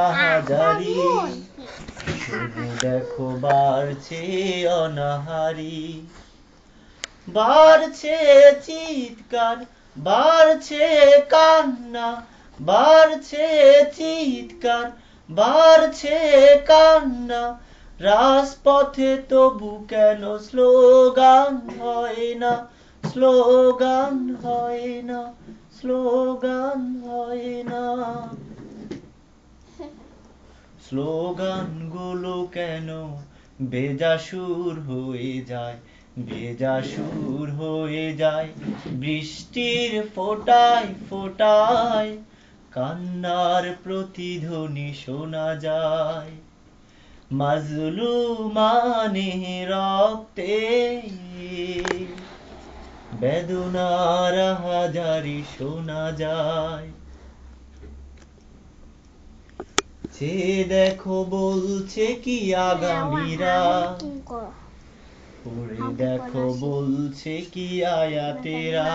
আহাজারি, শুধু দেখো বাড়ছে অনাহারি, বাড়ছে চিৎকার, বাড়ছে কান্না, বাড়ছে চিৎকার, বাড়ছে কান্না, রাজপথে তবু কেন স্লোগান হয় না, স্লোগান হয় না, স্লোগান হয় না, স্লোগানগুলো কেন বেজাসুর হয়ে যায়, বেজাসুর হয়ে যায়, বৃষ্টির ফোঁটায় ফোঁটায় কান্নার প্রতিধ্বনি শোনা যায়, মাজলুমানের রক্তে বেদনার হাজারি শোনা যায়, চেয়ে দেখো বলছে কি আগামীরা, পড়ে দেখো বলছে কি আয়াতেরা,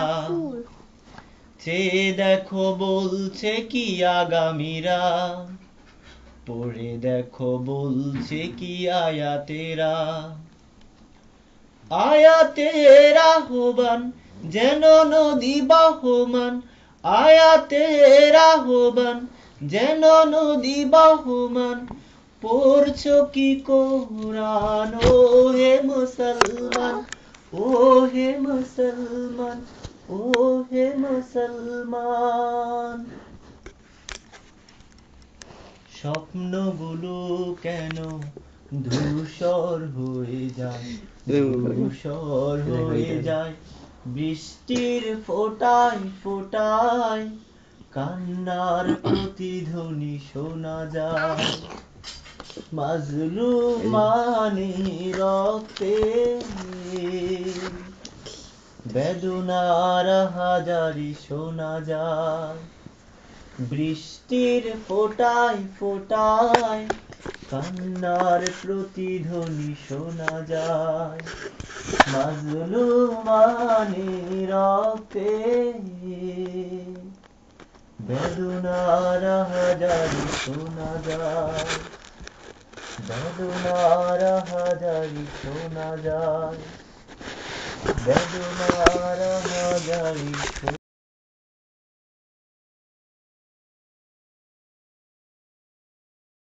চেয়ে দেখো বলছে কি আগামীরা, পড়ে দেখো বলছে কি আয়াতেরা, আয়াতের আহ্বান যেন নদী বহমান, আয়াতের আহ্বান যেন নদী বহমান, পড়ছো কি কোরআন ও হে মুসলমান, ও হে মুসলমান, ও হে মুসলমান, স্বপ্নগুলো কেন ধূসর হয়ে যায়, ধূসর হয়ে যায়, বৃষ্টির ফোঁটায় ফোঁটায় কান্নার প্রতিধ্বনি শোনা যায়, মাজলুমানের রক্তে বেদনার হাজারি শোনা যায়, বৃষ্টির ফোঁটায় ফোঁটায় কান্নার প্রতিধ্বনি শোনা যায়, মাজলুমানের রক্তে বেদনার হাজারি শোনা যায়, বেদনার হাজারি শোনা যায়, বেদনার হাজারি